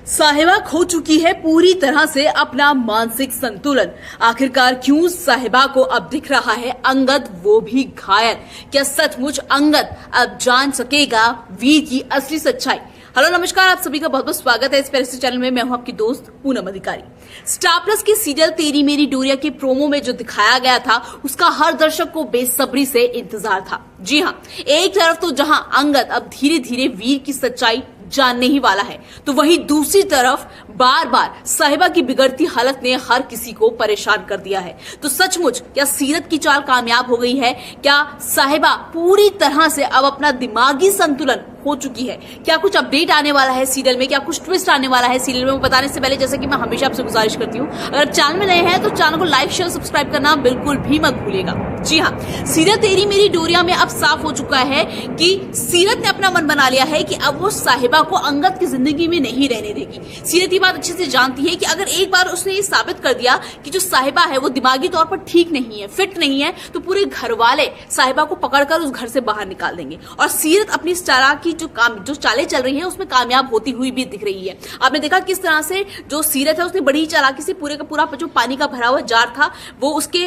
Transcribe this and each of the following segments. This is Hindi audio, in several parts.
साहिबा खो चुकी है पूरी तरह से अपना मानसिक संतुलन। आखिरकार क्यों साहिबा को अब दिख रहा है अंगद वो भी घायल। क्या सचमुच अंगद अब जान सकेगा वीर की असली सच्चाई? हेलो नमस्कार, आप सभी का बहुत बहुत स्वागत है इस पैरेसी चैनल में। मैं हूं आपकी दोस्त पूनम अधिकारी। स्टार प्लस के सीरियल तेरी मेरी डोरिया के प्रोमो में जो दिखाया गया था उसका हर दर्शक को बेसब्री से इंतजार था। जी हां, एक तरफ तो जहां अंगद अब धीरे धीरे वीर की सच्चाई जानने ही वाला है, तो वहीं दूसरी तरफ बार बार साहिबा की बिगड़ती हालत ने हर किसी को परेशान कर दिया है। तो सचमुच क्या सीरत की चाल कामयाब हो गई है? क्या साहिबा पूरी तरह से अब अपना दिमागी संतुलन हो चुकी है? क्या कुछ अपडेट आने वाला है सीरियल में? क्या कुछ ट्विस्ट आने वाला है सीरियल में? वो बताने से पहले जैसे कि मैं हमेशा आपसे गुजारिश करती हूँ, अगर चैनल में नए हैं तो चैनल को लाइक शेयर सब्सक्राइब करना बिल्कुल भी मत भूलिएगा। जी हाँ, सीरियल तेरी मेरी डोरिया में अब साफ हो चुका है कि सीरत ने अपना मन बना लिया है कि अब वो साहिबा को अंगद की जिंदगी में नहीं रहने देगी। सीरत ये बात अच्छे से जानती है कि अगर एक बार उसने ये साबित कर दिया कि जो साहिबा है वो दिमागी तौर पर ठीक नहीं है, फिट नहीं है, तो पूरे घर वाले साहिबा को पकड़कर उस घर से बाहर निकाल देंगे। और सीरत अपनी चालाकी जो चालें चल रही है उसमें कामयाब होती हुई भी दिख रही है। आपने देखा किस तरह से जो सीरत है उसने बड़ी चालाकी से पूरे का पूरा जो पानी का भरा हुआ जार था वो उसके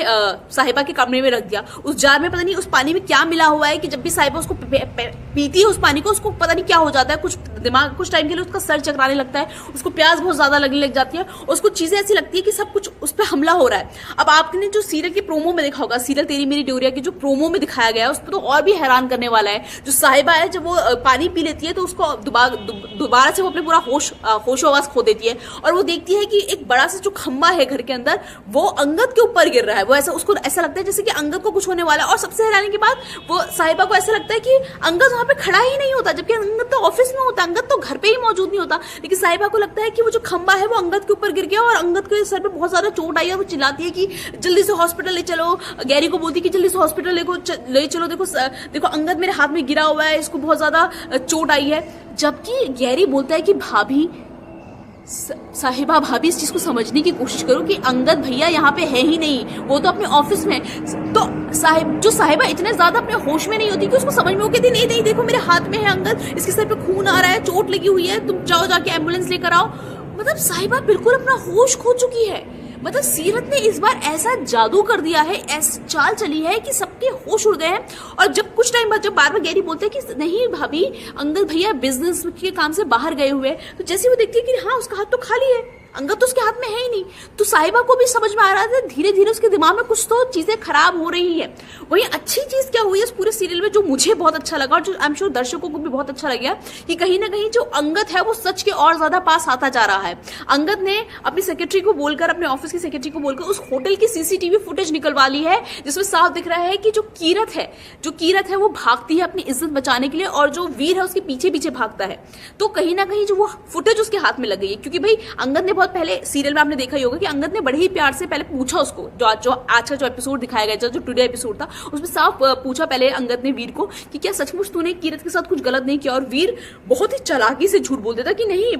साहिबा के कमरे में रख दिया। उस जार में पता नहीं उस पानी में क्या मिला हुआ है कि जब भी साहिबा उसको पीती है उस पानी को, उसको पता नहीं क्या हो जाता है, कुछ टाइम के लिए उसका सर चकराने लगता है, उसको प्यास बहुत ज्यादा लगने लग जाती है, उसको चीजें ऐसी लगती है कि सब कुछ उस पर हमला हो रहा है। अब आपने जो सीरियल की प्रोमो में देखा होगा, सीरियल तेरी मेरी डोरिया की जो प्रोमो में दिखाया गया है उस पर तो और भी हैरान करने वाला है। जो साहिबा है जब वो पानी पी लेती है तो उसको दोबारा से वो अपने पूरा होशो आवाज खो देती है और वो देखती है कि एक बड़ा सा जो खंबा है घर के अंदर वो अंगद के ऊपर गिर रहा है। वो उसको ऐसा लगता है जैसे कि अंगद को कुछ होने वाला है। और सबसे हैरानी की बात, वो साहिबा को ऐसा लगता है कि अंगद वहां पे खड़ा ही नहीं होता, जबकि अंगद तो ऑफिस में होता, अंगद तो घर पे ही मौजूद नहीं होता। लेकिन साहिबा को लगता है कि वो जो खंबा है वो अंगद के ऊपर गिर गया और अंगद के सर पे बहुत ज्यादा चोट आई है। वो चिल्लाती है कि जल्दी से हॉस्पिटल ले चलो। गैरी को बोलती है कि जल्दी से हॉस्पिटल ले चलो, देखो अंगद मेरे हाथ में गिरा हुआ है, इसको बहुत ज्यादा चोट आई है। जबकि गैरी बोलता है कि भाभी, साहिबा भाभी इस चीज को समझने की कोशिश करो कि अंगद भैया यहाँ पे है ही नहीं, वो तो अपने ऑफिस में। तो साहिबा इतने ज्यादा अपने होश में नहीं होती कि उसको समझ में हो कि नहीं नहीं देखो मेरे हाथ में है अंगद, इसके सर पे खून आ रहा है, चोट लगी हुई है, तुम जाओ जाके एम्बुलेंस लेकर आओ। मतलब साहिबा बिल्कुल अपना होश खो चुकी है। मतलब सीरत ने इस बार ऐसा जादू कर दिया है, ऐसी चाल चली है कि सबके होश उड़ गए हैं। और जब कुछ टाइम बाद जब बार बार गैरी बोलते हैं कि नहीं भाभी अंगद भैया बिजनेस के काम से बाहर गए हुए हैं, तो जैसे वो देखती है कि हाँ उसका हाथ तो खाली है, अंगद तो उसके हाथ में है ही नहीं, तो साहिबा को भी समझ में आ रहा था धीरे धीरे उसके दिमाग में कुछ तो चीजें खराब हो रही है। वही अच्छी चीज क्या हुई इस पूरे सीरियल में जो मुझे बहुत अच्छा लगा और जो आई एम श्योर दर्शकों को भी बहुत अच्छा लगा कि कहीं ना कहीं जो अंगद है वो सच के और ज्यादा पास आता जा रहा है। अंगद ने अपनी सेक्रेटरी को बोलकर, अपने ऑफिस की सेक्रेटरी को बोलकर उस होटल की सीसीटीवी फुटेज निकलवा ली है, जिसमें साफ दिख रहा है कि जो कीरत है वो भागती है अपनी इज्जत बचाने के लिए और जो वीर है उसके पीछे पीछे भागता है। तो कहीं ना कहीं जो वो फुटेज उसके हाथ में लग गई है, क्योंकि भाई अंगद ने बहुत पहले सीरियल में आपने देखा ही होगा कि अंगद ने बड़े ही प्यार से पहले पूछा उसको, जो आज का जो एपिसोड दिखाया गया, जो टुडे एपिसोड था उसमें साफ पूछा पहले अंगद ने वीर को कि क्या सचमुच तूने कीरत के साथ कुछ गलत नहीं किया। और वीर बहुत ही चालाकी से झूठ बोल देता कि नहीं,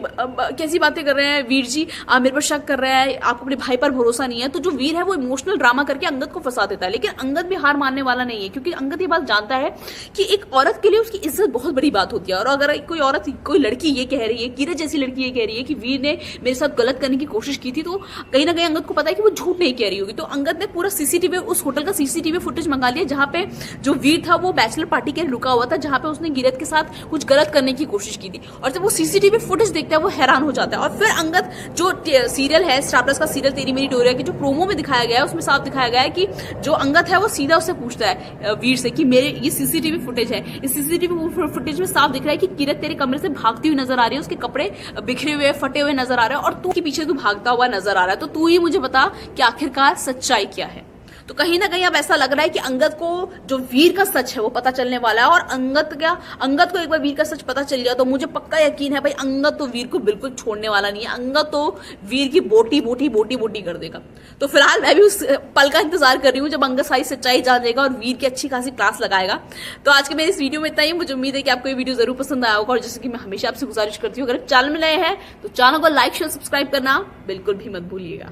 कैसी बातें कर रहे हैं वीर जी, आप मेरे पर शक कर रहे हैं, आपको अपने भाई पर भरोसा नहीं है। तो जो वीर है वो इमोशनल ड्रामा करके अंगद को फंसा देता है। लेकिन अंगद भी हार मानने वाला नहीं है, क्योंकि अंगद ये बात जानता है कि एक औरत के लिए उसकी इज्जत बहुत बड़ी बात होती है। और अगर कोई औरत, कोई लड़की ये कह रही है, कीरत जैसी लड़की ये कह रही है कि वीर ने मेरे साथ गलत करने की कोशिश की थी, तो कहीं ना कहीं अंगद को पता है कि वो झूठ नहीं कह रही होगी। तो अंगद ने पूरा सीसीटीवी, उस होटल का सीसीटीवी फुटेज मंगा लिया जहां पे जो वीर था वो बैचलर पार्टी के लिए रुका हुआ था, जहां पे उसने कीरत के साथ कुछ गलत करने की कोशिश की थी। और जब वो सीसीटीवी फुटेज देखता है वो हैरान हो जाता है। और फिर अंगद, जो सीरियल है स्टार प्लस का सीरियल तेरी मेरी डोरिया की जो प्रोमो में दिखाया गया है उसमें साफ दिखाया गया है कि जो अंगद है वो सीधा उससे पूछता है वीर से कि मेरे ये सीसीटीवी फुटेज है, इस सीसीटीवी फुटेज में साफ दिख रहा है कि कीरत तेरे कमरे से भागती हुई नजर आ रही है, उसके कपड़े बिखरे हुए फटे हुए नजर आ रहे हैं और तू के पीछे तू भागता हुआ नजर आ रहा है। तो तू ही मुझे बता कि आखिरकार सच्चाई क्या है। तो कहीं ना कहीं अब ऐसा लग रहा है कि अंगद को जो वीर का सच है वो पता चलने वाला है। और अंगद को एक बार वीर का सच पता चल गया तो मुझे पक्का यकीन है भाई अंगद तो वीर को बिल्कुल छोड़ने वाला नहीं है। अंगद तो वीर की बोटी बोटी बोटी बोटी कर देगा। तो फिलहाल मैं भी उस पल का इंतजार कर रही हूँ जब अंगद सारी सच्चाई जान जाएगा और वीर की अच्छी खासी क्लास लगाएगा। तो आज के मेरे इस वीडियो में इतना ही। मुझे उम्मीद है कि आपको ये वीडियो जरूर पसंद आया होगा। और जैसे कि मैं हमेशा आपसे गुजारिश करती हूँ, अगर चैनल में नए हैं तो चैनल को लाइक शेयर सब्सक्राइब करना बिल्कुल भी मत भूलिएगा।